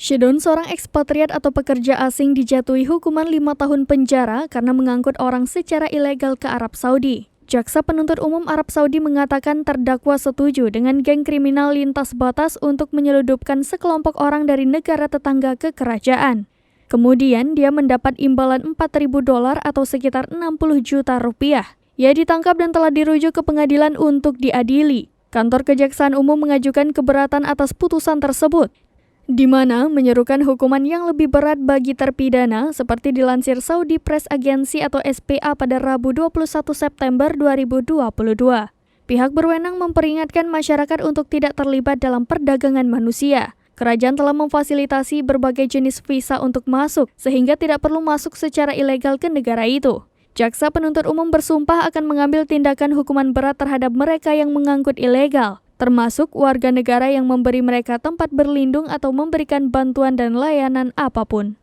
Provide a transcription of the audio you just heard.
Shidon, seorang ekspatriat atau pekerja asing, dijatuhi hukuman 5 tahun penjara karena mengangkut orang secara ilegal ke Arab Saudi. Jaksa penuntut umum Arab Saudi mengatakan terdakwa setuju dengan geng kriminal lintas batas untuk menyeludupkan sekelompok orang dari negara tetangga ke kerajaan. Kemudian dia mendapat imbalan $4.000 atau sekitar 60 juta rupiah. Ia ditangkap dan telah dirujuk ke pengadilan untuk diadili. Kantor Kejaksaan Umum mengajukan keberatan atas putusan tersebut, di mana menyerukan hukuman yang lebih berat bagi terpidana, seperti dilansir Saudi Press Agency atau SPA pada Rabu 21 September 2022. Pihak berwenang memperingatkan masyarakat untuk tidak terlibat dalam perdagangan manusia. Kerajaan telah memfasilitasi berbagai jenis visa untuk masuk, sehingga tidak perlu masuk secara ilegal ke negara itu. Jaksa penuntut umum bersumpah akan mengambil tindakan hukuman berat terhadap mereka yang mengangkut ilegal, termasuk warga negara yang memberi mereka tempat berlindung atau memberikan bantuan dan layanan apapun.